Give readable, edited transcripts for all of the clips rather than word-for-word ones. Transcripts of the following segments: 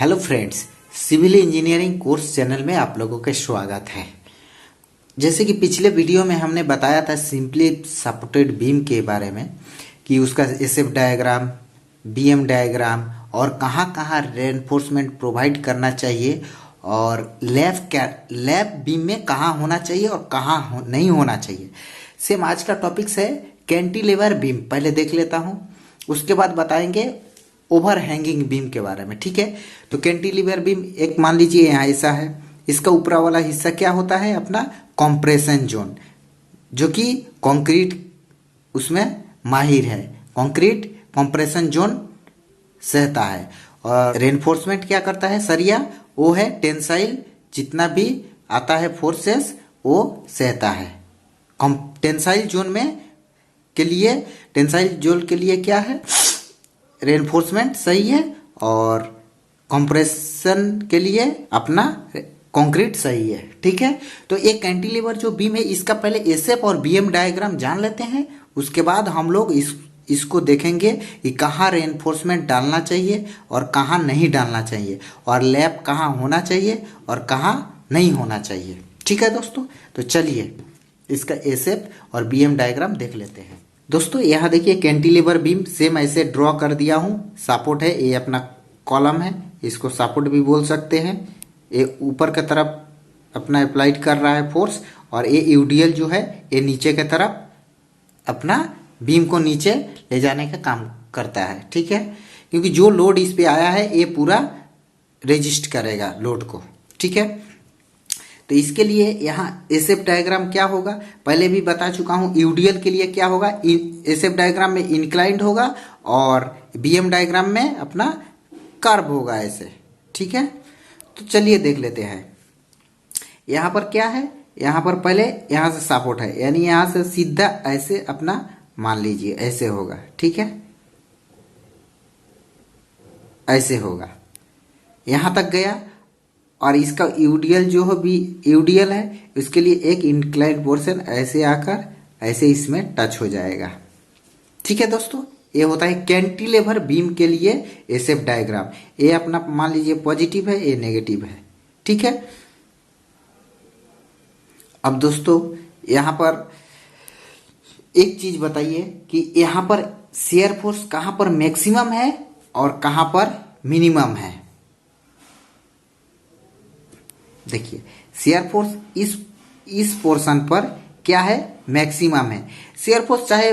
Hello friends, civil engineering course channel में आप लोगों का स्वागत है। जैसे कि पिछले वीडियो में हमने बताया था सिंपली सपोर्टेड बीम के बारे में कि उसका एसएफ डायग्राम, बीएम डायग्राम और कहाँ कहाँ रेनफोर्समेंट प्रोवाइड करना चाहिए और लैब बीम में कहाँ होना चाहिए और कहाँ नहीं होना चाहिए। सेम आज का टॉपिक्स है कैंटिलीवर बीम। पहले देख लेता हूँ, उसके बाद बताएंगे ओवर हैंगिंग बीम के बारे में। ठीक है, तो कैंटिलीवर बीम एक मान लीजिए यहाँ ऐसा है। इसका ऊपरा वाला हिस्सा क्या होता है? अपना कंप्रेशन जोन, जो कि कंक्रीट उसमें माहिर है। कंक्रीट कंप्रेशन जोन सहता है। और रेनफोर्समेंट क्या करता है? सरिया वो है टेंसाइल, जितना भी आता है फोर्सेस वो सहता है। टेंसाइल जोन में के लिए, टेंसाइल जोन के लिए क्या है? रेनफोर्समेंट सही है और कंप्रेशन के लिए अपना कंक्रीट सही है। ठीक है, तो एक कैंटिलीवर जो बीम है इसका पहले एसएफ और बीएम डायग्राम जान लेते हैं। उसके बाद हम लोग इसको देखेंगे कि कहाँ रेनफोर्समेंट डालना चाहिए और कहाँ नहीं डालना चाहिए, और लैब कहाँ होना चाहिए और कहाँ नहीं होना चाहिए। ठीक है दोस्तों, तो चलिए इसका एसएफ और बीएम डायग्राम देख लेते हैं। दोस्तों यहाँ देखिए कैंटिलीवर बीम सेम ऐसे ड्रॉ कर दिया हूँ। सपोर्ट है, ये अपना कॉलम है, इसको सपोर्ट भी बोल सकते हैं। ये ऊपर की तरफ अपना अप्लाइड कर रहा है फोर्स, और ये यूडीएल जो है ये नीचे की तरफ अपना बीम को नीचे ले जाने का काम करता है। ठीक है, क्योंकि जो लोड इस पे आया है ये पूरा रेजिस्ट करेगा लोड को। ठीक है, तो इसके लिए यहाँ एसएफ डायग्राम क्या होगा पहले भी बता चुका हूँ। यूडीएल के लिए क्या होगा? एसएफ डायग्राम में इंक्लाइंड होगा और बीएम डायग्राम में अपना कर्व होगा ऐसे। ठीक है, तो चलिए देख लेते हैं। यहाँ पर क्या है? यहाँ पर पहले यहाँ से सपोर्ट है, यानी यहाँ से सीधा ऐसे अपना मान लीजिए ऐसे होगा। ठीक है, ऐसे होगा, यहाँ तक गया। और इसका यूडीएल जो है भी यूडीएल है, उसके लिए एक इंक्लाइंड पोर्शन ऐसे आकर ऐसे इसमें टच हो जाएगा। ठीक है दोस्तों, ये होता है कैंटिलीवर बीम के लिए एसएफ डायग्राम। ये अपना मान लीजिए पॉजिटिव है, ये नेगेटिव है। ठीक है, अब दोस्तों यहाँ पर एक चीज बताइए कि यहाँ पर शियर फोर्स कहाँ पर मैक्सिमम है और कहाँ पर मिनिमम है। देखिए शियर फोर्स इस पोर्शन पर क्या है? मैक्सिमम है। शियर फोर्स चाहे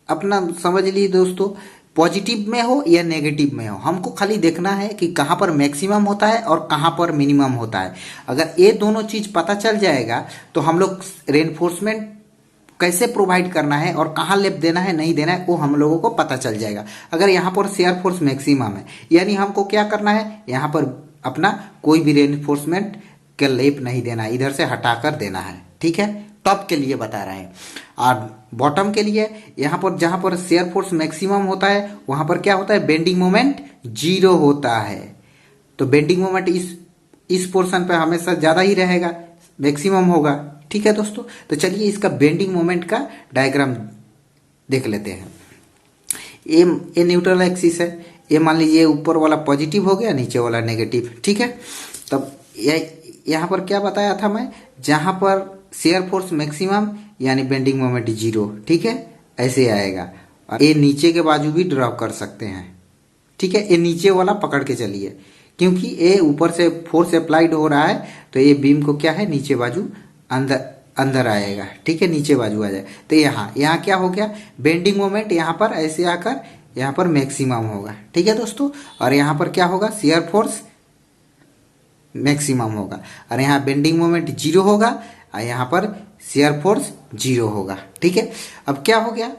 अपना समझ लीजिए दोस्तों पॉजिटिव में हो या नेगेटिव में हो, हमको खाली देखना है कि कहाँ पर मैक्सिमम होता है और कहाँ पर मिनिमम होता है। अगर ये दोनों चीज पता चल जाएगा तो हम लोग रेनफोर्समेंट कैसे प्रोवाइड करना है और कहाँ लेप देना है नहीं देना है वो हम लोगों को पता चल जाएगा। अगर यहाँ पर शियर फोर्स मैक्सिमम है, यानी हमको क्या करना है? यहाँ पर अपना कोई भी रेनफोर्समेंट के लेप नहीं देना है, इधर से हटाकर देना है। ठीक है, टॉप के लिए बता रहे हैं। और बॉटम के लिए यहाँ पर जहाँ पर शियर फोर्स मैक्सिमम होता है वहाँ पर क्या होता है? बेंडिंग मोमेंट 0 होता है। तो बेंडिंग मोमेंट इस पोर्शन पे हमेशा ज़्यादा ही रहेगा, मैक्सिमम होगा। ठीक है दोस्तों, तो चलिए इसका बेंडिंग मोमेंट का डायग्राम देख लेते हैं। ये न्यूट्रल एक्सिस है, ये मान लीजिए ऊपर वाला पॉजिटिव हो गया, नीचे वाला नेगेटिव। ठीक है, तब यहाँ पर क्या बताया था मैं? जहाँ पर शियर फोर्स मैक्सिमम यानी बेंडिंग मोमेंट 0। ठीक है, ऐसे आएगा। और ये नीचे के बाजू भी ड्रॉ कर सकते हैं। ठीक है, ये नीचे वाला पकड़ के चलिए, क्योंकि ये ऊपर से फोर्स अप्लाइड हो रहा है तो ये बीम को क्या है? नीचे बाजू अंदर आएगा। ठीक है, नीचे बाजू आ जाए। तो यहाँ क्या हो गया? बेंडिंग मोमेंट यहाँ पर ऐसे आकर यहाँ पर मैक्सिमम होगा। ठीक है दोस्तों, और यहाँ पर क्या होगा? शियर फोर्स मैक्सिमम होगा, और यहाँ बेंडिंग मोमेंट 0 होगा और यहाँ पर शियर फोर्स 0 होगा। ठीक है, अब क्या हो गया?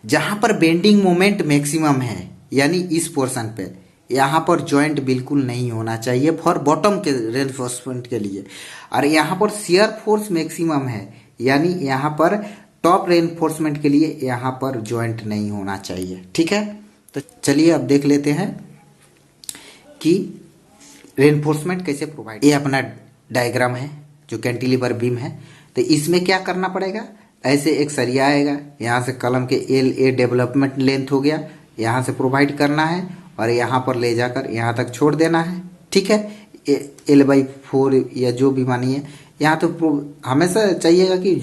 जहाँ पर बेंडिंग मोमेंट मैक्सिमम है यानी इस पोर्शन पे, यहाँ पर जॉइंट बिल्कुल नहीं होना चाहिए फॉर बॉटम के रेनफोर्समेंट के लिए। और यहाँ पर शियर फोर्स मैक्सिमम है यानी यहाँ पर टॉप रेनफोर्समेंट के लिए यहाँ पर जॉइंट नहीं होना चाहिए। ठीक है, तो चलिए अब देख लेते हैं कि रेनफोर्समेंट कैसे प्रोवाइड। ये अपना डायग्राम है जो कैंटिलीवर बीम है। तो इसमें क्या करना पड़ेगा? ऐसे एक सरिया आएगा, यहाँ से कलम के एल ए डेवलपमेंट लेंथ हो गया, यहाँ से प्रोवाइड करना है और यहाँ पर ले जाकर यहाँ तक छोड़ देना है। ठीक है, L/4 या जो भी मानिए, यहाँ तो हमेशा चाहिएगा कि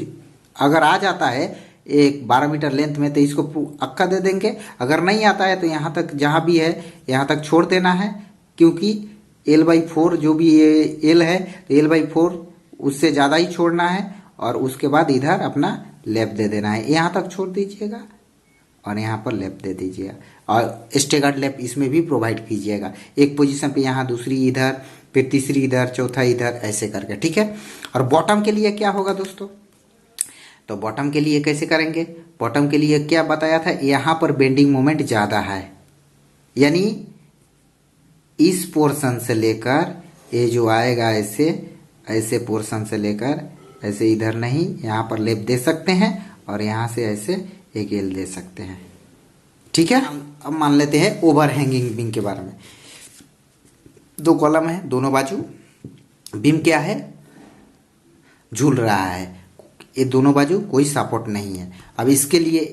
अगर आ जाता है एक 12 मीटर लेंथ में तो इसको अक्का दे देंगे, अगर नहीं आता है तो यहाँ तक जहाँ भी है यहाँ तक छोड़ देना है, क्योंकि L/4 जो भी ये L है तो L/4 उससे ज़्यादा ही छोड़ना है और उसके बाद इधर अपना लैप दे देना है। यहाँ तक छोड़ दीजिएगा और यहाँ पर लैप दे दीजिएगा और स्टेगर्ड लैप इसमें भी प्रोवाइड कीजिएगा। एक पोजीशन पे यहाँ, दूसरी इधर, फिर तीसरी इधर, चौथा इधर, ऐसे करके। ठीक है, और बॉटम के लिए क्या होगा दोस्तों, तो बॉटम के लिए कैसे करेंगे, बॉटम के लिए क्या बताया था, यहाँ पर बेंडिंग मोमेंट ज़्यादा है, यानी इस पोर्शन से लेकर ये जो आएगा ऐसे ऐसे पोर्शन से लेकर ऐसे इधर नहीं, यहाँ पर लेप दे सकते हैं और यहाँ से ऐसे एक एल दे सकते हैं। ठीक है, अब मान लेते हैं ओवर हैंगिंग बीम के बारे में। दो कॉलम है, दोनों बाजू बीम क्या है, झूल रहा है, ये दोनों बाजू कोई सपोर्ट नहीं है। अब इसके लिए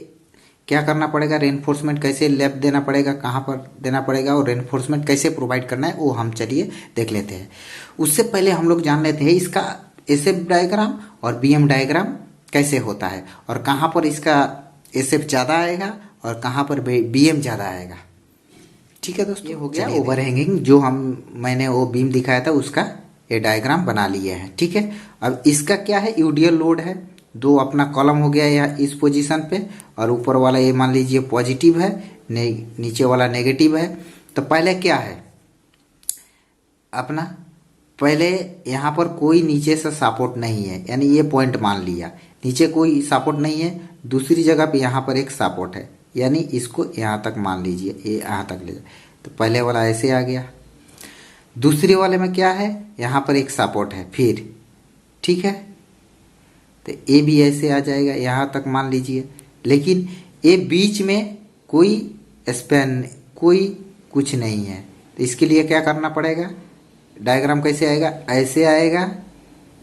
क्या करना पड़ेगा, रेनफोर्समेंट कैसे लैप देना पड़ेगा, कहाँ पर देना पड़ेगा और रेनफोर्समेंट कैसे प्रोवाइड करना है वो हम चलिए देख लेते हैं। उससे पहले हम लोग जान लेते हैं इसका एसएफ डायग्राम और बीएम डायग्राम कैसे होता है और कहाँ पर इसका एसएफ ज़्यादा आएगा और कहाँ पर बीएम ज़्यादा आएगा। ठीक है दोस्तों, ये हो गया ओवर हैंगिंग, जो मैंने वो बीम दिखाया था उसका ये डायग्राम बना लिए हैं। ठीक है, अब इसका क्या है, यूडीएल लोड है, दो अपना कॉलम हो गया यहाँ इस पोजीशन पे और ऊपर वाला ये मान लीजिए पॉजिटिव है, नीचे वाला नेगेटिव है। तो पहले क्या है अपना, पहले यहाँ पर कोई नीचे से सपोर्ट नहीं है, यानी ये पॉइंट मान लिया, नीचे कोई सपोर्ट नहीं है, दूसरी जगह पे यहाँ पर एक सपोर्ट है, यानी इसको यहाँ तक मान लीजिए, ये यहाँ तक ले जाए। तो पहले वाला ऐसे आ गया, दूसरे वाले में क्या है, यहाँ पर एक सपोर्ट है फिर। ठीक है, तो ए भी ऐसे आ जाएगा, यहाँ तक मान लीजिए, लेकिन ये बीच में कोई स्पैन, कोई कुछ नहीं है। तो इसके लिए क्या करना पड़ेगा, डायग्राम कैसे आएगा, ऐसे आएगा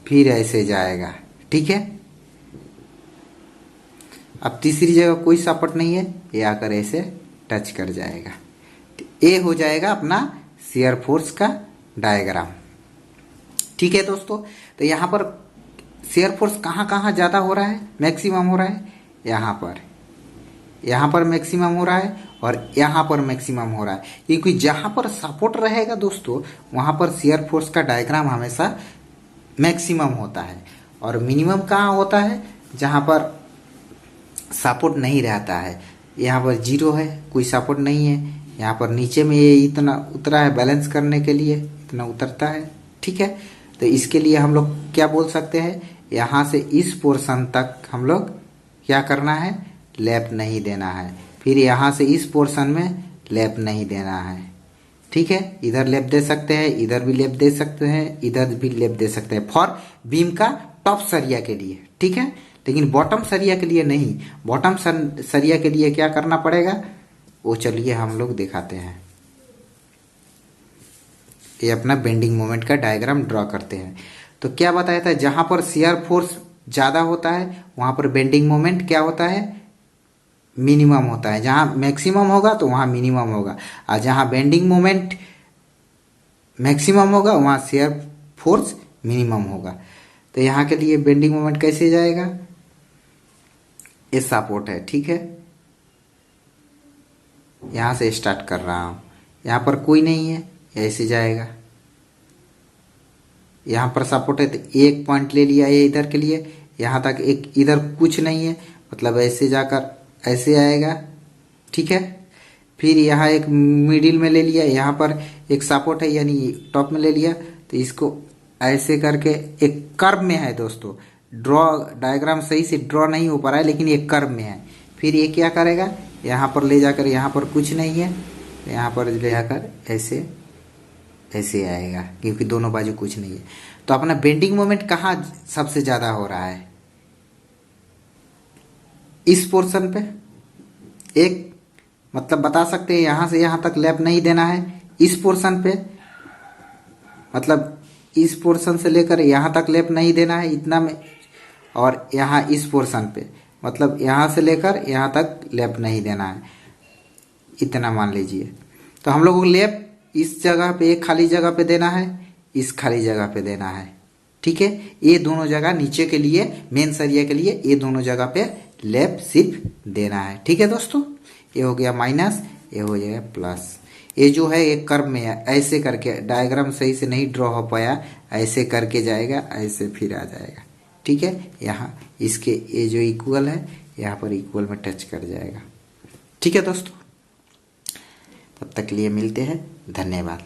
फिर ऐसे जाएगा। ठीक है, अब तीसरी जगह कोई सपोर्ट नहीं है, ये आकर ऐसे टच कर जाएगा। तो ये हो जाएगा अपना शियर फोर्स का डायग्राम। ठीक है दोस्तों, तो यहाँ पर शियर फोर्स कहाँ कहाँ ज़्यादा हो रहा है, मैक्सिमम हो रहा है, यहाँ पर मैक्सिमम हो रहा है और यहाँ पर मैक्सिमम हो रहा है, क्योंकि जहाँ पर सपोर्ट रहेगा दोस्तों वहाँ पर शियर फोर्स का डायग्राम हमेशा मैक्सिमम होता है और मिनिमम कहाँ होता है, जहाँ पर सपोर्ट नहीं रहता है। यहाँ पर जीरो है, कोई सपोर्ट नहीं है, यहाँ पर नीचे में ये इतना उतरा है, बैलेंस करने के लिए इतना उतरता है। ठीक है, तो इसके लिए हम लोग क्या बोल सकते हैं, यहाँ से इस पोर्शन तक हम लोग क्या करना है, लैप नहीं देना है, फिर यहाँ से इस पोर्शन में लैप नहीं देना है। ठीक है, इधर लैप दे सकते हैं, इधर भी लैप दे सकते हैं, इधर भी लैप दे सकते हैं फॉर बीम का टॉप सरिया के लिए। ठीक है, लेकिन बॉटम सरिया के लिए नहीं, बॉटम सरिया के लिए क्या करना पड़ेगा वो चलिए हम लोग दिखाते हैं। ये अपना बेंडिंग मोमेंट का डायग्राम ड्रॉ करते हैं। तो क्या बताया था, जहां पर शियर फोर्स ज़्यादा होता है वहां पर बेंडिंग मोमेंट क्या होता है, मिनिमम होता है। जहां मैक्सिमम होगा तो वहां मिनिमम होगा, और जहां बेंडिंग मोमेंट मैक्सिमम होगा वहां शियर फोर्स मिनिमम होगा। तो यहाँ के लिए बेंडिंग मोमेंट कैसे जाएगा, ये सपोर्ट है। ठीक है, यहाँ से स्टार्ट कर रहा हूँ, यहाँ पर कोई नहीं है, ऐसे जाएगा, यहाँ पर सपोर्ट है तो एक पॉइंट ले लिया ये इधर के लिए, यहाँ तक एक, इधर कुछ नहीं है, मतलब ऐसे जाकर ऐसे आएगा। ठीक है, फिर यहाँ एक मिडिल में ले लिया, यहाँ पर एक सपोर्ट है यानी टॉप में ले लिया, तो इसको ऐसे करके एक कर्व में है दोस्तों, ड्रॉ डायग्राम सही से ड्रॉ नहीं हो पा रहा है लेकिन ये कर्व में है। फिर ये क्या करेगा, यहाँ पर ले जाकर, यहाँ पर कुछ नहीं है, यहाँ पर ले जाकर ऐसे ऐसे आएगा, क्योंकि दोनों बाजू कुछ नहीं है। तो अपना बेंडिंग मोमेंट कहाँ सबसे ज़्यादा हो रहा है, इस पोर्शन पे। एक मतलब बता सकते हैं यहाँ से यहाँ तक लैप नहीं देना है, इस पोर्शन पे, मतलब इस पोर्शन से लेकर यहाँ तक लैप नहीं देना है इतना में, और यहाँ इस पोर्शन पे मतलब यहाँ से लेकर यहाँ तक लैप नहीं देना है, इतना मान लीजिए। तो हम लोगों को लेप इस जगह पे, एक खाली जगह पे देना है, इस खाली जगह पे देना है। ठीक है, ये दोनों जगह नीचे के लिए, मेन सरिया के लिए ये दोनों जगह पे लेप सिर्फ देना है। ठीक है दोस्तों, ये हो गया माइनस, ये हो जाएगा प्लस। ये जो है एक कर्व में है, ऐसे करके, डायग्राम सही से नहीं ड्रॉ हो पाया, ऐसे करके जाएगा, ऐसे फिर आ जाएगा। ठीक है, यहाँ इसके ये जो इक्वल है यहाँ पर इक्वल में टच कर जाएगा। ठीक है दोस्तों, तब तक के लिए मिलते हैं, धन्यवाद।